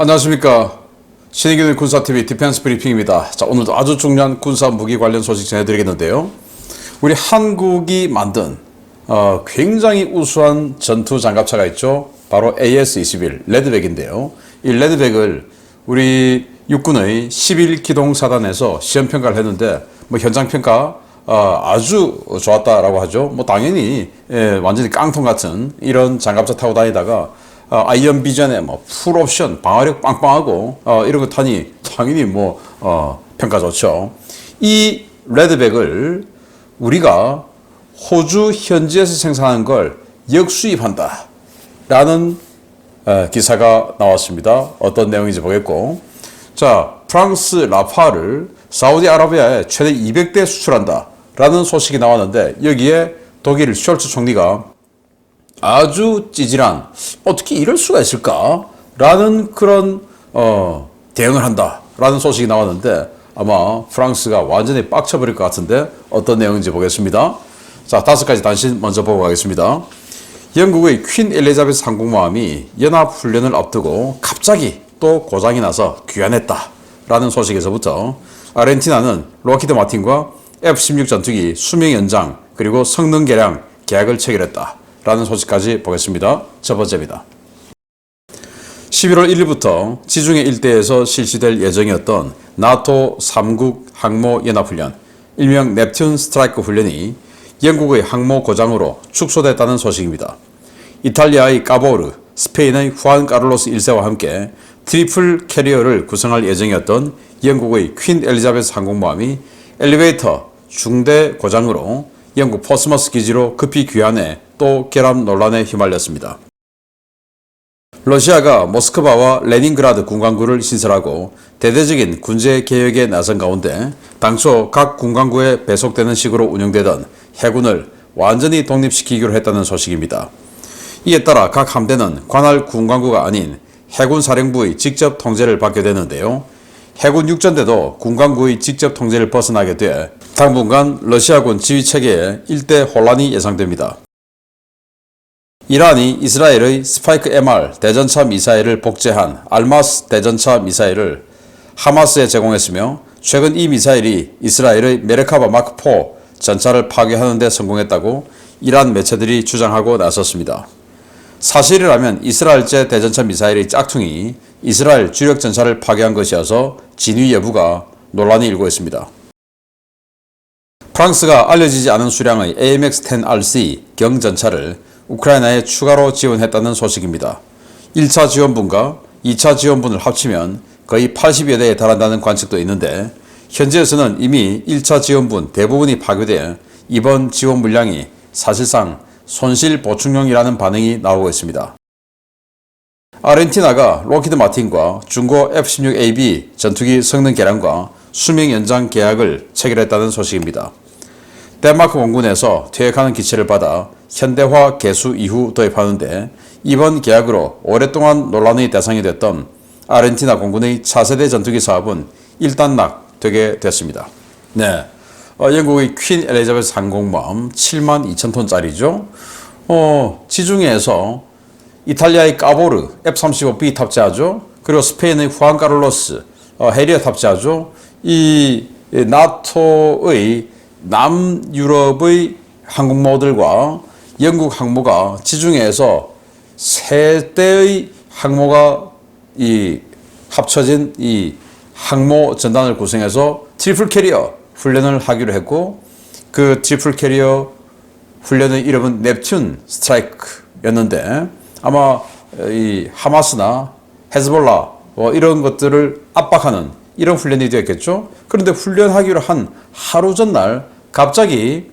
안녕하십니까. 신의균의 군사TV 디펜스 브리핑입니다. 자, 오늘도 아주 중요한 군사 무기 관련 소식 전해드리겠는데요. 우리 한국이 만든 굉장히 우수한 전투 장갑차가 있죠. 바로 AS-21 레드백인데요. 이 레드백을 우리 육군의 11기동 사단에서 시험 평가를 했는데 현장 평가 아주 좋았다라고 하죠. 당연히 완전히 깡통 같은 이런 장갑차 타고 다니다가 아이언 비전에 풀옵션 방어력 빵빵하고 이런 거 타니 당연히 평가 좋죠. 이 레드백을 우리가 호주 현지에서 생산한 걸 역수입한다 라는 기사가 나왔습니다. 어떤 내용인지 보겠고, 자, 프랑스 라파를 사우디아라비아에 최대 200대 수출한다 라는 소식이 나왔는데, 여기에 독일 숄츠 총리가 아주 찌질한, 어떻게 이럴 수가 있을까 라는 그런 대응을 한다 라는 소식이 나왔는데, 아마 프랑스가 완전히 빡쳐버릴 것 같은데 어떤 내용인지 보겠습니다. 자, 5가지 단신 먼저 보고 가겠습니다. 영국의 퀸 엘리자베스 항공모함이 연합훈련을 앞두고 갑자기 또 고장이 나서 귀환했다 라는 소식에서부터, 아르헨티나는 록히드 마틴과 F-16 전투기 수명 연장 그리고 성능 개량 계약을 체결했다 라는 소식까지 보겠습니다. 첫 번째입니다. 11월 1일부터 지중해 일대에서 실시될 예정이었던 나토 3국 항모 연합훈련, 일명 넵튠 스트라이크 훈련이 영국의 항모 고장으로 축소됐다는 소식입니다. 이탈리아의 까보르, 스페인의 후안 카를로스 1세와 함께 트리플 캐리어를 구성할 예정이었던 영국의 퀸 엘리자베스 항공모함이 엘리베이터 중대 고장으로 영국 포스머스 기지로 급히 귀환해 또 결함 논란에 휘말렸습니다. 러시아가 모스크바와 레닌그라드 군강구를 신설하고 대대적인 군제 개혁에 나선 가운데, 당초 각 군강구에 배속되는 식으로 운영되던 해군을 완전히 독립시키기로 했다는 소식입니다. 이에 따라 각 함대는 관할 군강구가 아닌 해군 사령부의 직접 통제를 받게 되는데요. 해군 육전대도 군강구의 직접 통제를 벗어나게 돼 당분간 러시아군 지휘체계에 일대 혼란이 예상됩니다. 이란이 이스라엘의 스파이크 MR 대전차 미사일을 복제한 알마스 대전차 미사일을 하마스에 제공했으며, 최근 이 미사일이 이스라엘의 메르카바 마크4 전차를 파괴하는 데 성공했다고 이란 매체들이 주장하고 나섰습니다. 사실이라면 이스라엘제 대전차 미사일의 짝퉁이 이스라엘 주력 전차를 파괴한 것이어서 진위 여부가 논란이 일고 있습니다. 프랑스가 알려지지 않은 수량의 AMX-10RC 경전차를 우크라이나에 추가로 지원했다는 소식입니다. 1차 지원분과 2차 지원분을 합치면 거의 80여 대에 달한다는 관측도 있는데, 현지에서는 이미 1차 지원분 대부분이 파괴돼 이번 지원 물량이 사실상 손실 보충용이라는 반응이 나오고 있습니다. 아르헨티나가 록히드 마틴과 중고 F-16AB 전투기 성능 개량과 수명 연장 계약을 체결했다는 소식입니다. 덴마크 공군에서 퇴역하는 기체를 받아 현대화 개수 이후 도입하는데, 이번 계약으로 오랫동안 논란의 대상이 됐던 아르헨티나 공군의 차세대 전투기 사업은 일단락되게 됐습니다. 네, 영국의 퀸 엘리자베스 항공모함 72,000톤짜리죠. 지중해에서 이탈리아의 까보르 F-35B 탑재하죠. 그리고 스페인의 후안 카를로스 해리어 탑재하죠. 이 나토의 남유럽의 항공모들과 영국 항모가 지중해에서 세 대의 항모가 합쳐진 이 항모 전단을 구성해서 트리플 캐리어 훈련을 하기로 했고, 그 트리플 캐리어 훈련의 이름은 넵튠 스트라이크였는데, 아마 이 하마스나 헤즈볼라 이런 것들을 압박하는 이런 훈련이 되었겠죠. 그런데 훈련하기로 한 하루 전날 갑자기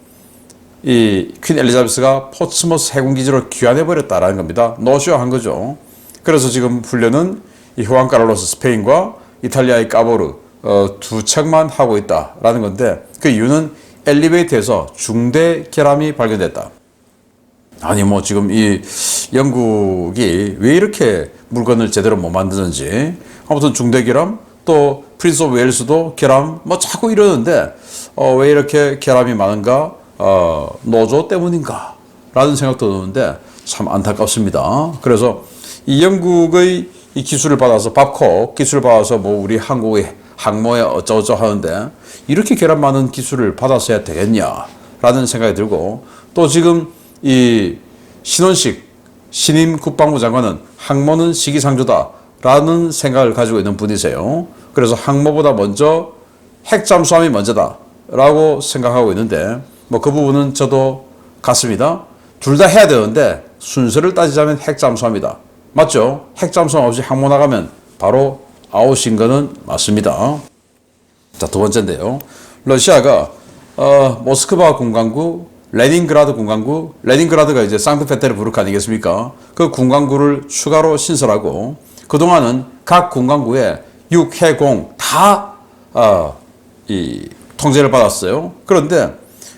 이 퀸 엘리자베스가 포츠머스 해군기지로 귀환해버렸다라는 겁니다. 노쇼한 거죠. 그래서 지금 훈련은 이 후안 카를로스 스페인과 이탈리아의 까보르 두 척만 하고 있다라는 건데, 그 이유는 엘리베이터에서 중대 결함이 발견됐다. 아니 지금 이 영국이 왜 이렇게 물건을 제대로 못 만드는지, 아무튼 중대 결함, 또 프린스 오브 웨일스도 결함 자꾸 이러는데 왜 이렇게 결함이 많은가? 노조 때문인가? 라는 생각도 드는데 참 안타깝습니다. 그래서 이 영국의 이 기술을 받아서 밥콕 기술을 받아서 뭐 우리 한국의 항모에 어쩌고저쩌고 하는데 이렇게 결함 많은 기술을 받았어야 되겠냐라는 생각이 들고, 또 지금 이 신원식 신임 국방부 장관은 항모는 시기상조다라는 생각을 가지고 있는 분이세요. 그래서 항모보다 먼저 핵잠수함이 먼저다라고 생각하고 있는데, 뭐 그 부분은 저도 같습니다. 둘 다 해야 되는데 순서를 따지자면 핵잠수함이다. 맞죠? 핵잠수함 없이 항모 나가면 바로 아웃인 거는 맞습니다. 자, 두 번째인데요. 러시아가 모스크바 군강구, 레닌그라드 군강구, 레닌그라드가 이제 상트페테르부르크 아니겠습니까? 그 군강구를 추가로 신설하고, 그동안은 각 군강구에 육, 해, 공 다 이 통제를 받았어요. 그런데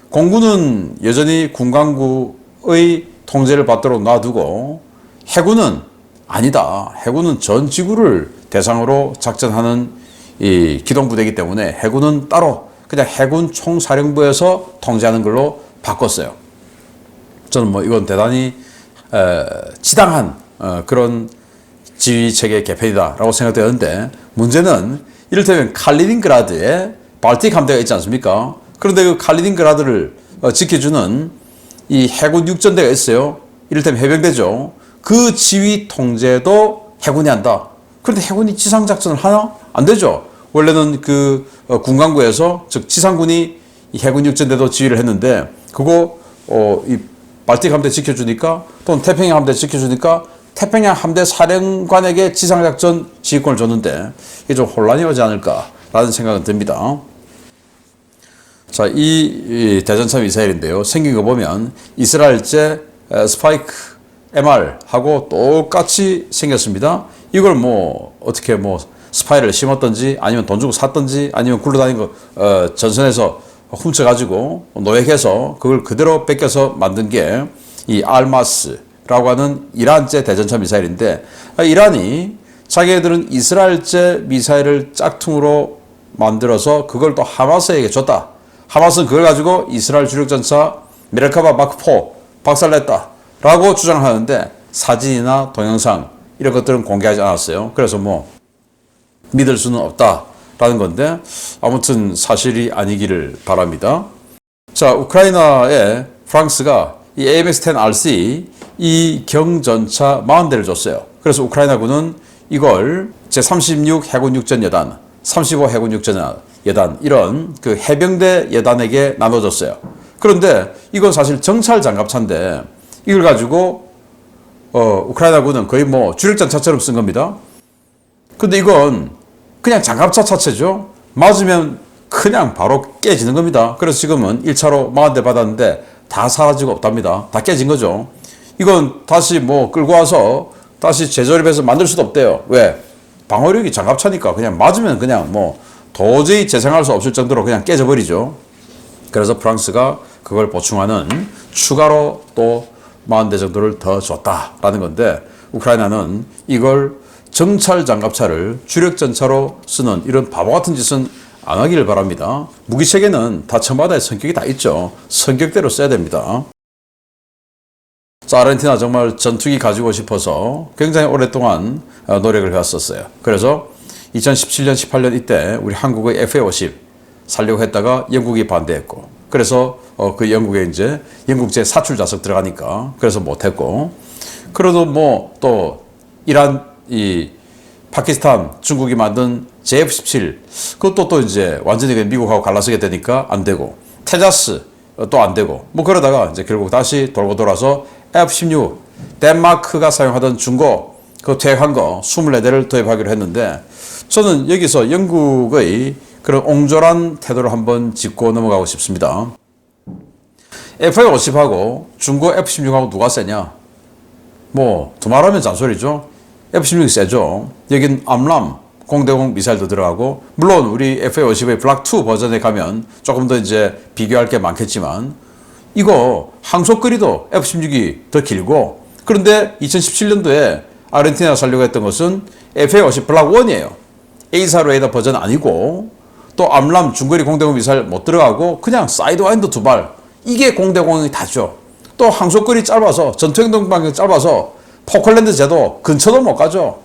공군은 여전히 군강구의 통제를 받도록 놔두고, 해군은 아니다. 해군은 전 지구를 대상으로 작전하는 이 기동부대이기 때문에 해군은 따로 그냥 해군 총사령부에서 통제하는 걸로 바꿨어요. 저는 뭐 이건 대단히 지당한 그런 지휘체계 개편이다라고 생각되는데, 문제는 이를테면 칼리닝그라드에 발틱 함대가 있지 않습니까? 그런데 그 칼리닝그라드를 지켜주는 이 해군 육전대가 있어요. 이를테면 해병대죠. 그 지휘 통제도 해군이 한다. 그런데 해군이 지상작전을 하나? 안 되죠. 원래는 그 군강구에서, 즉 지상군이 이 해군 육전대도 지휘를 했는데, 그거 이 발틱 함대 지켜주니까, 또는 태평양 함대 지켜주니까 태평양 함대 사령관에게 지상작전 지휘권을 줬는데 이게 좀 혼란이 오지 않을까라는 생각은 듭니다. 자, 이 대전차 미사일인데요. 생긴 거 보면 이스라엘제 스파이크 MR하고 똑같이 생겼습니다. 이걸 뭐 어떻게 뭐 스파이를 심었던지 아니면 돈 주고 샀던지 아니면 굴러다니는 거 전선에서 훔쳐가지고 노획해서 그걸 그대로 뺏겨서 만든 게 이 알마스라고 하는 이란제 대전차 미사일인데, 이란이 자기들은 이스라엘제 미사일을 짝퉁으로 만들어서 그걸 또 하마스에게 줬다. 하마스는 그걸 가지고 이스라엘 주력전차 메르카바 마크4 박살냈다라고 주장하는데, 사진이나 동영상 이런 것들은 공개하지 않았어요. 그래서 뭐 믿을 수는 없다라는 건데, 아무튼 사실이 아니기를 바랍니다. 자, 우크라이나에 프랑스가 이 AMX-10RC 이 경전차 40대를 줬어요. 그래서 우크라이나군은 이걸 제36 해군 육전 여단, 35 해군 육전 여단 이런 그 해병대 여단에게 나눠줬어요. 그런데 이건 사실 정찰 장갑차인데 이걸 가지고 우크라이나군은 거의 뭐 주력전차처럼 쓴 겁니다. 근데 이건 그냥 장갑차 차체죠. 맞으면 그냥 바로 깨지는 겁니다. 그래서 지금은 1차로 40대 받았는데 다 사라지고 없답니다. 다 깨진 거죠. 이건 다시 뭐 끌고 와서 다시 재조립해서 만들 수도 없대요. 왜? 방어력이 장갑차니까 그냥 맞으면 그냥 뭐 도저히 재생할 수 없을 정도로 그냥 깨져버리죠. 그래서 프랑스가 그걸 보충하는 추가로 또 40대 정도를 더 줬다라는 건데, 우크라이나는 이걸 정찰 장갑차를 주력 전차로 쓰는 이런 바보 같은 짓은 안 하기를 바랍니다. 무기체계는 다 첨바다의 성격이 다 있죠. 성격대로 써야 됩니다. 자, 아르헨티나 정말 전투기 가지고 싶어서 굉장히 오랫동안 노력을 해왔었어요. 그래서 2017년, 18년 이때 우리 한국의 FA-50 살려고 했다가 영국이 반대했고, 그래서 그 영국에 이제 영국제 사출 좌석 들어가니까 그래서 못했고, 그래도 뭐 또 이란, 이 파키스탄, 중국이 만든 JF-17 그것도 또 이제 완전히 미국하고 갈라서게 되니까 안 되고, 테자스 또 안 되고, 뭐 그러다가 이제 결국 다시 돌고 돌아서 F-16 덴마크가 사용하던 중고 그 퇴역한 거 24대를 도입하기로 했는데, 저는 여기서 영국의 그런 옹졸한 태도를 한번 짚고 넘어가고 싶습니다. FA-50하고 중고 F-16하고 누가 세냐? 뭐 두말하면 잔소리죠. F-16이 세죠. 여긴 암람 공대공 미사일도 들어가고, 물론 우리 FA-50의 블락2 버전에 가면 조금 더 이제 비교할 게 많겠지만, 이거 항속거리도 F-16이 더 길고, 그런데 2017년도에 아르헨티나가 살려고 했던 것은 FA-50 블락1이에요. A4 레이더 버전 아니고, 또 암람 중거리 공대공 미사일 못 들어가고 그냥 사이드와인드 두 발, 이게 공대공이 다죠. 또 항속거리 짧아서, 전투행동 반경 짧아서 포클랜드 제도 근처도 못 가죠.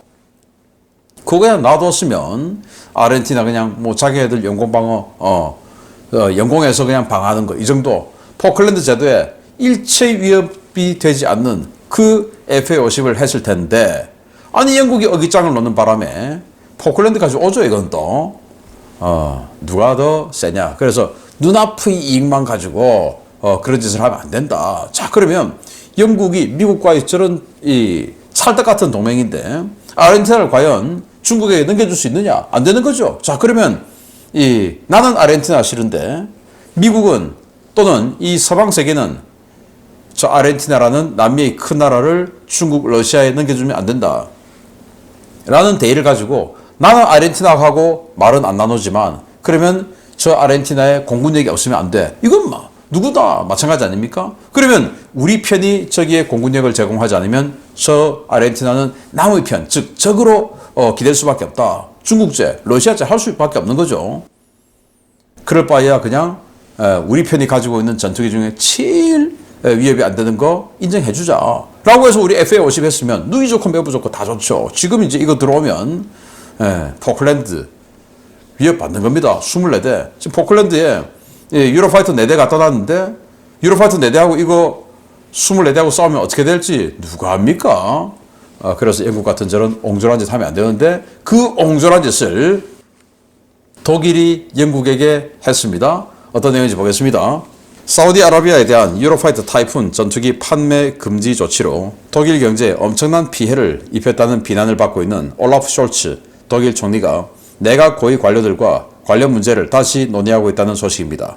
그거 그냥 놔뒀으면 아르헨티나 그냥 뭐 자기네들 영공에서 그냥 방하는 거 이 정도. 포클랜드 제도에 일체 위협이 되지 않는 그 FA50을 했을 텐데, 아니 영국이 어깃장을 놓는 바람에 포클랜드까지 오죠. 이건 또 누가 더 세냐. 그래서 눈앞의 이익만 가지고 그런 짓을 하면 안 된다. 자, 그러면 영국이 미국과의 저런 이 찰떡 같은 동맹인데 아르헨티나를 과연 중국에게 넘겨줄 수 있느냐? 안 되는 거죠. 자, 그러면 나는 아르헨티나 싫은데 미국은 또는 이 서방 세계는 저 아르헨티나라는 남미의 큰 나라를 중국, 러시아에 넘겨주면 안 된다. 라는 대의를 가지고 나는 아르헨티나하고 말은 안 나누지만 그러면 저 아르헨티나에 공군력이 없으면 안 돼. 이건 누구나 마찬가지 아닙니까? 그러면 우리 편이 저기에 공군력을 제공하지 않으면 저 아르헨티나는 남의 편, 즉 적으로 기댈 수밖에 없다. 중국제, 러시아제 할 수밖에 없는 거죠. 그럴 바에야 그냥 우리 편이 가지고 있는 전투기 중에 제일 위협이 안 되는 거 인정해주자. 라고 해서 우리 FA50 했으면 누이 좋고 매부 좋고 다 좋죠. 지금 이제 이거 들어오면 포클랜드 위협 받는 겁니다. 24대. 지금 포클랜드에 유로파이터 4대 갖다 놨는데 유로파이터 4대하고 이거 24대하고 싸우면 어떻게 될지 누가 합니까? 그래서 영국 같은 저런 옹졸한 짓 하면 안 되는데 그 옹졸한 짓을 독일이 영국에게 했습니다. 어떤 내용인지 보겠습니다. 사우디아라비아에 대한 유로파이터 타이푼 전투기 판매 금지 조치로 독일 경제에 엄청난 피해를 입혔다는 비난을 받고 있는 올라프 숄츠 독일 총리가 내각 고위 관료들과 관련 문제를 다시 논의하고 있다는 소식입니다.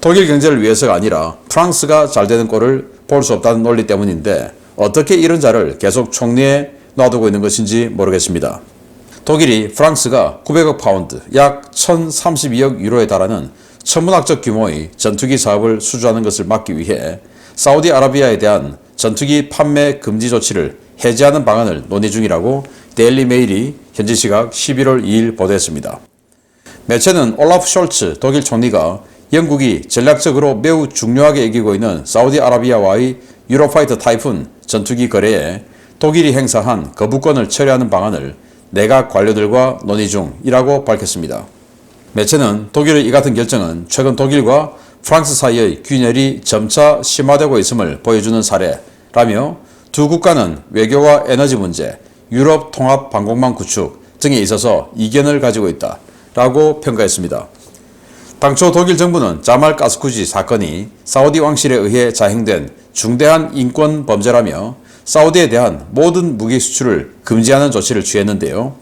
독일 경제를 위해서가 아니라 프랑스가 잘 되는 꼴을 볼 수 없다는 논리 때문인데 어떻게 이런 자를 계속 총리에 놔두고 있는 것인지 모르겠습니다. 독일이 프랑스가 900억 파운드, 약 1032억 유로에 달하는 천문학적 규모의 전투기 사업을 수주하는 것을 막기 위해 사우디아라비아에 대한 전투기 판매 금지 조치를 해제하는 방안을 논의 중이라고 데일리 메일이 현지 시각 11월 2일 보도했습니다. 매체는 올라프 숄츠 독일 총리가 영국이 전략적으로 매우 중요하게 여기고 있는 사우디아라비아와의 유로파이터 타이푼 전투기 거래에 독일이 행사한 거부권을 처리하는 방안을 내각 관료들과 논의 중이라고 밝혔습니다. 매체는 독일의 이 같은 결정은 최근 독일과 프랑스 사이의 균열이 점차 심화되고 있음을 보여주는 사례라며 두 국가는 외교와 에너지 문제, 유럽 통합 방공망 구축 등에 있어서 이견을 가지고 있다라고 평가했습니다. 당초 독일 정부는 자말 가스쿠지 사건이 사우디 왕실에 의해 자행된 중대한 인권 범죄라며 사우디에 대한 모든 무기 수출을 금지하는 조치를 취했는데요.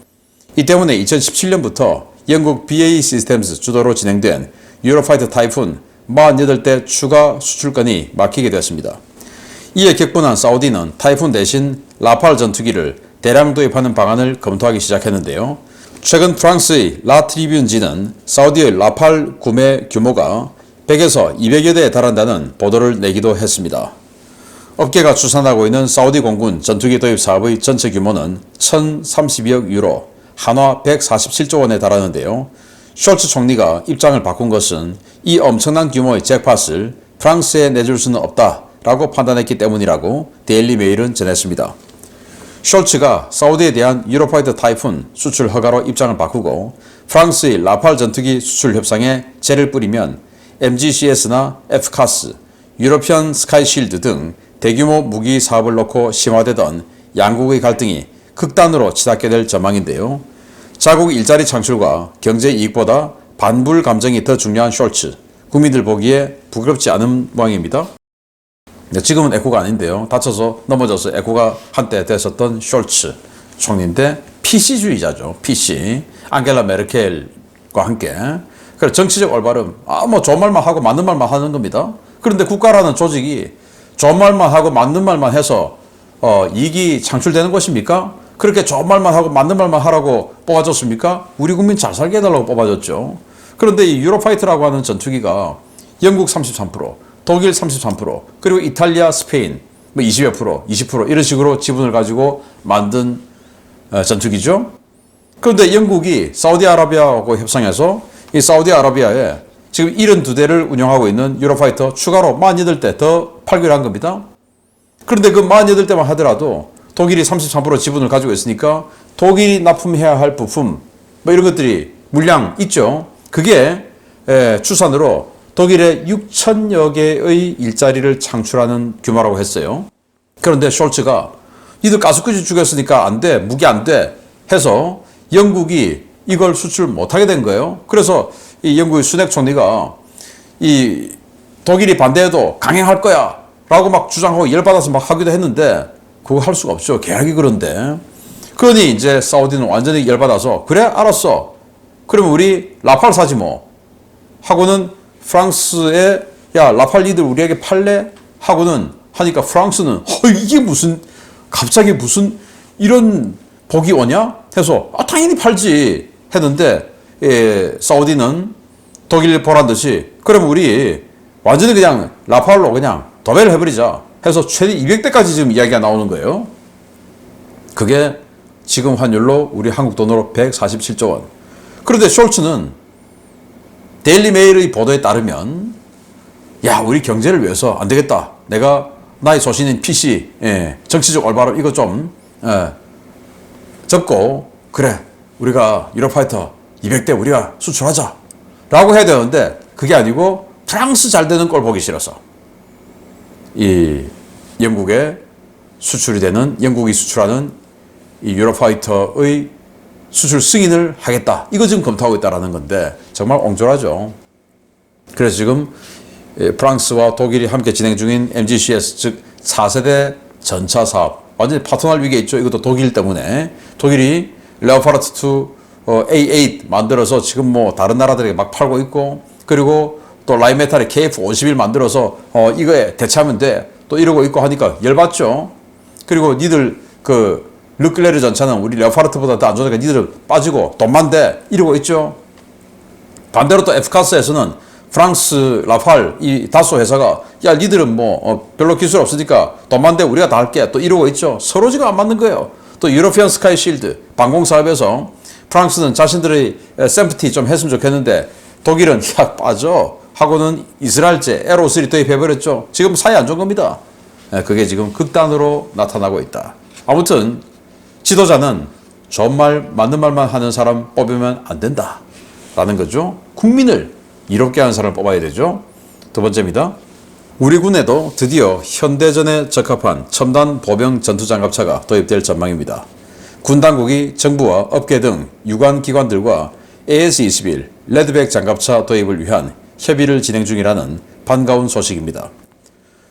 이 때문에 2017년부터 영국 BAE 시스템스 주도로 진행된 유로파이터 타이푼 48대 추가 수출권이 막히게 되었습니다. 이에 격분한 사우디는 타이푼 대신 라팔 전투기를 대량 도입하는 방안을 검토하기 시작했는데요. 최근 프랑스의 라트리뷴지는 사우디의 라팔 구매 규모가 100에서 200여 대에 달한다는 보도를 내기도 했습니다. 업계가 추산하고 있는 사우디 공군 전투기 도입 사업의 전체 규모는 1032억 유로, 한화 147조 원에 달하는데요. 숄츠 총리가 입장을 바꾼 것은 이 엄청난 규모의 잭팟을 프랑스에 내줄 수는 없다라고 판단했기 때문이라고 데일리 메일은 전했습니다. 숄츠가 사우디에 대한 유로파이터 타이푼 수출 허가로 입장을 바꾸고 프랑스의 라팔 전투기 수출 협상에 재를 뿌리면 MGCS나 FCAS, 유로피언 스카이쉴드 등 대규모 무기 사업을 놓고 심화되던 양국의 갈등이 극단으로 치닫게 될 전망인데요. 자국 일자리 창출과 경제 이익보다 반불 감정이 더 중요한 숄츠, 국민들 보기에 부끄럽지 않은 모양입니다. 지금은 에코가 아닌데요. 다쳐서 넘어져서 에코가 한때 됐었던 숄츠 총리인데 PC주의자죠. PC. 앙겔라 메르켈과 함께. 그래 정치적 올바름. 뭐 좋은 말만 하고 맞는 말만 하는 겁니다. 그런데 국가라는 조직이 좋은 말만 하고 맞는 말만 해서 이익이 창출되는 것입니까? 그렇게 좋은 말만 하고 맞는 말만 하라고 뽑아줬습니까? 우리 국민 잘 살게 해달라고 뽑아줬죠. 그런데 이 유로파이터라고 하는 전투기가 영국 33%, 독일 33%, 그리고 이탈리아, 스페인 20여 프로, 20% 이런 식으로 지분을 가지고 만든 전투기죠. 그런데 영국이 사우디아라비아하고 협상해서 이 사우디아라비아에 지금 72대를 운영하고 있는 유로파이터 추가로 48대 더 팔기로 한 겁니다. 그런데 그 48대만 하더라도 독일이 33% 지분을 가지고 있으니까 독일이 납품해야 할 부품 뭐 이런 것들이 물량 있죠. 그게 추산으로 독일의 6천여 개의 일자리를 창출하는 규모라고 했어요. 그런데 숄츠가 니들 가스까지 죽였으니까 안 돼, 무기 안 돼 해서 영국이 이걸 수출 못하게 된 거예요. 그래서 이 영국의 수넥 총리가 이 독일이 반대해도 강행할 거야 라고 막 주장하고 열받아서 막 하기도 했는데 그거 할 수가 없죠. 계약이 그런데. 그러니 이제 사우디는 완전히 열받아서 그래 알았어. 그러면 우리 라팔 사지 뭐 하고는 프랑스에 야 라팔 니들 우리에게 팔래? 하고는 하니까 프랑스는 이게 무슨 갑자기 무슨 이런 복이 오냐? 해서 당연히 팔지 했는데 사우디는 독일 보란 듯이 그러면 우리 완전히 그냥 라팔로 그냥 도배를 해버리자 해서 최대 200대까지 지금 이야기가 나오는 거예요. 그게 지금 환율로 우리 한국 돈으로 147조 원. 그런데 숄츠는 데일리 메일의 보도에 따르면 야 우리 경제를 위해서 안 되겠다. 내가 나의 소신인 PC 정치적 올바름 이거 좀 접고 그래 우리가 유로파이터 200대 우리가 수출하자 라고 해야 되는데 그게 아니고 프랑스 잘 되는 꼴 보기 싫어서 이 영국에 수출이 되는 영국이 수출하는 이 유로파이터의 수출 승인을 하겠다. 이거 지금 검토하고 있다라는 건데 정말 옹졸하죠. 그래서 지금 프랑스와 독일이 함께 진행 중인 MGCS 즉 4세대 전차 사업 완전히 파토날 위기에 있죠. 이것도 독일 때문에 독일이 레오파르트 2 A8 만들어서 지금 뭐 다른 나라들에게 막 팔고 있고 그리고 또 라인메탈의 KF51 만들어서 이거에 대체하면 돼. 또 이러고 있고 하니까 열받죠. 그리고 니들 그 르클레르 전차는 우리 레오파르트보다 더 안 좋으니까 니들 빠지고 돈만 돼. 이러고 있죠. 반대로 또 F카스에서는 프랑스 라팔 이 다소 회사가 야 니들은 뭐 별로 기술 없으니까 돈만 돼 우리가 다 할게. 또 이러고 있죠. 서로 지금 안 맞는 거예요. 또 유로피언 스카이 실드 방공사업에서 프랑스는 자신들의 샘프티 좀 했으면 좋겠는데 독일은 야 빠져 하고는 이스라엘제 에로3 도입해버렸죠. 지금 사이 안 좋은 겁니다. 그게 지금 극단으로 나타나고 있다. 아무튼 지도자는 좋은 말 맞는 말만 하는 사람 뽑으면 안 된다 라는 거죠. 국민을 이롭게 하는 사람을 뽑아야 되죠. 두 번째입니다. 우리 군에도 드디어 현대전에 적합한 첨단 보병 전투장갑차가 도입될 전망입니다. 군 당국이 정부와 업계 등 유관 기관들과 AS-21 레드백 장갑차 도입을 위한 협의를 진행 중이라는 반가운 소식입니다.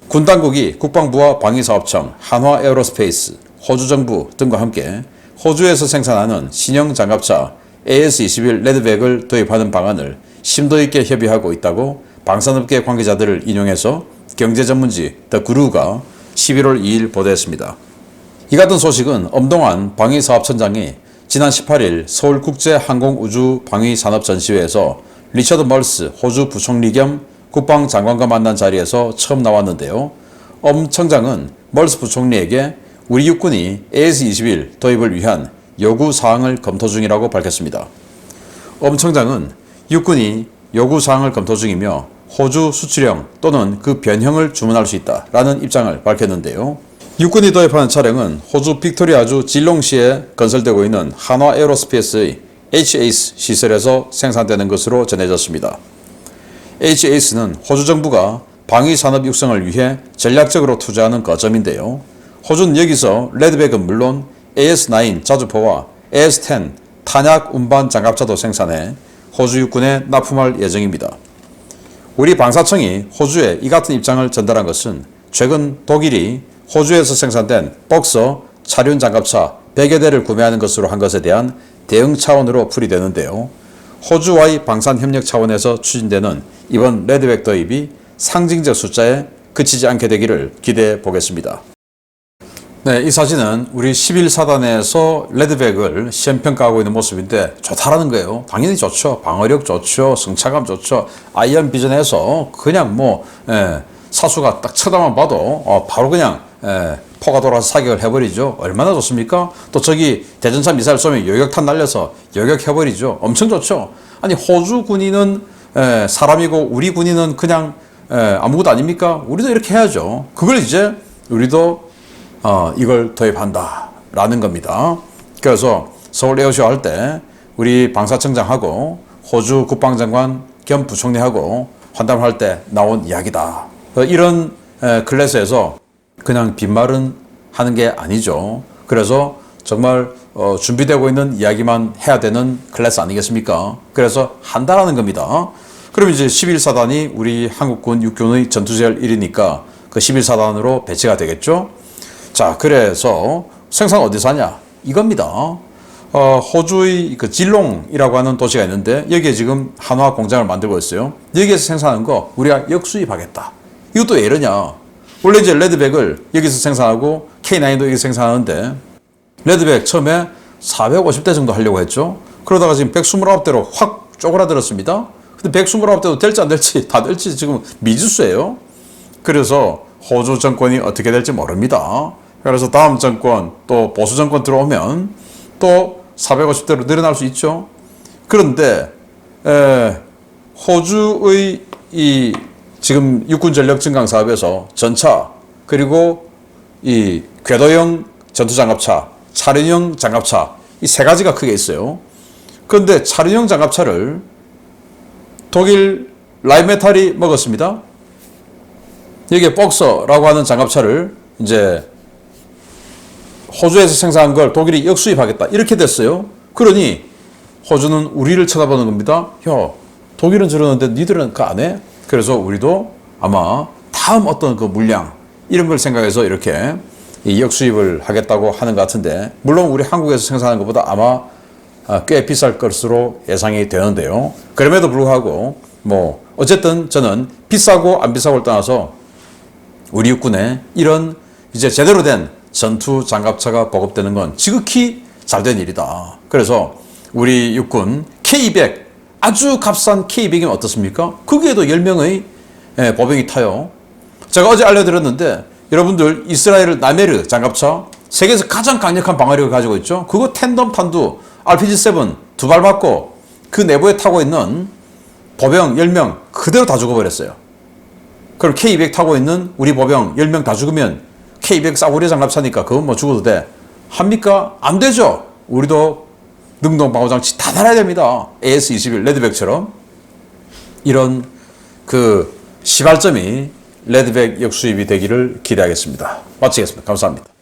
군 당국이 국방부와 방위사업청, 한화에어로스페이스, 호주 정부 등과 함께 호주에서 생산하는 신형 장갑차 AS-21 레드백을 도입하는 방안을 심도 있게 협의하고 있다고 방산업계 관계자들을 인용해서 경제전문지 더 그루가 11월 2일 보도했습니다. 이 같은 소식은 엄동환 방위사업청장이 지난 18일 서울국제항공우주방위산업전시회에서 리처드 멀스 호주 부총리 겸 국방장관과 만난 자리에서 처음 나왔는데요. 엄 청장은 멀스 부총리에게 우리 육군이 AS-21 도입을 위한 요구사항을 검토 중이라고 밝혔습니다. 엄 청장은 육군이 요구사항을 검토 중이며 호주 수출형 또는 그 변형을 주문할 수 있다라는 입장을 밝혔는데요. 육군이 도입하는 차량은 호주 빅토리아주 질롱시에 건설되고 있는 한화에어로스페이스의 H-ACE 시설에서 생산되는 것으로 전해졌습니다. H-ACE는 호주 정부가 방위산업 육성을 위해 전략적으로 투자하는 거점인데요. 호주는 여기서 레드백은 물론 AS-9 자주포와 AS-10 탄약 운반 장갑차도 생산해 호주 육군에 납품할 예정입니다. 우리 방사청이 호주에 이 같은 입장을 전달한 것은 최근 독일이 호주에서 생산된 복서 차륜 장갑차 100여 대를 구매하는 것으로 한 것에 대한 대응 차원으로 풀이되는데요. 호주와의 방산협력 차원에서 추진되는 이번 레드백 도입이 상징적 숫자에 그치지 않게 되기를 기대해 보겠습니다. 네, 이 사진은 우리 11사단에서 레드백을 시험평가하고 있는 모습인데 좋다라는 거예요. 당연히 좋죠. 방어력 좋죠. 승차감 좋죠. 아이언 비전에서 그냥 사수가 딱 쳐다만 봐도 바로 그냥 포가 돌아서 사격을 해버리죠. 얼마나 좋습니까? 또 저기 대전차 미사일 쏘면 요격탄 날려서 요격해버리죠. 엄청 좋죠. 아니 호주 군인은 사람이고 우리 군인은 그냥 아무것도 아닙니까? 우리도 이렇게 해야죠. 그걸 이제 우리도 이걸 도입한다 라는 겁니다. 그래서 서울 에어쇼 할 때 우리 방사청장하고 호주 국방장관 겸 부총리하고 환담할 때 나온 이야기다. 이런 클래스에서 그냥 빈말은 하는 게 아니죠. 그래서 정말 준비되고 있는 이야기만 해야 되는 클래스 아니겠습니까? 그래서 한다라는 겁니다. 그럼 이제 11사단이 우리 한국군 육군의 전투제열 1위니까 그 11사단으로 배치가 되겠죠. 자, 그래서 생산 어디서 하냐? 이겁니다. 호주의 그 질롱이라고 하는 도시가 있는데 여기에 지금 한화 공장을 만들고 있어요. 여기에서 생산하는 거 우리가 역수입하겠다. 이것도 왜 이러냐? 원래 이제 레드백을 여기서 생산하고 K9도 여기서 생산하는데 레드백 처음에 450대 정도 하려고 했죠. 그러다가 지금 129대로 확 쪼그라들었습니다. 근데 129대도 될지 안 될지 다 될지 지금 미지수예요. 그래서 호주 정권이 어떻게 될지 모릅니다. 그래서 다음 정권 또 보수 정권 들어오면 또 450대로 늘어날 수 있죠. 그런데 호주의 이 지금 육군 전력 증강 사업에서 전차 그리고 이 궤도형 전투장갑차, 차륜형 장갑차 이 세 가지가 크게 있어요. 그런데 차륜형 장갑차를 독일 라인메탈이 먹었습니다. 여기에 복서라고 하는 장갑차를 이제 호주에서 생산한 걸 독일이 역수입하겠다. 이렇게 됐어요. 그러니 호주는 우리를 쳐다보는 겁니다. 야, 독일은 저러는데 니들은 그거 안 해? 그래서 우리도 아마 다음 어떤 그 물량 이런 걸 생각해서 이렇게 이 역수입을 하겠다고 하는 것 같은데 물론 우리 한국에서 생산하는 것보다 아마 꽤 비쌀 것으로 예상이 되는데요. 그럼에도 불구하고 뭐 어쨌든 저는 비싸고 안 비싸고를 떠나서 우리 육군에 이런 이제 제대로 된 전투 장갑차가 보급되는 건 지극히 잘된 일이다. 그래서 우리 육군 K200 아주 값싼 K200이면 어떻습니까? 거기에도 10명의 보병이 타요. 제가 어제 알려드렸는데 여러분들 이스라엘 나메르 장갑차 세계에서 가장 강력한 방어력을 가지고 있죠. 그거 텐덤 탄두 RPG-7 두 발 맞고 그 내부에 타고 있는 보병 10명 그대로 다 죽어버렸어요. 그럼 K200 타고 있는 우리 보병 10명 다 죽으면 K200 싸구려 장갑차니까 그건 뭐 죽어도 돼. 합니까? 안 되죠. 우리도 능동방어장치 다 달아야 됩니다. AS-21 레드백처럼. 이런 그 시발점이 레드백 역수입이 되기를 기대하겠습니다. 마치겠습니다. 감사합니다.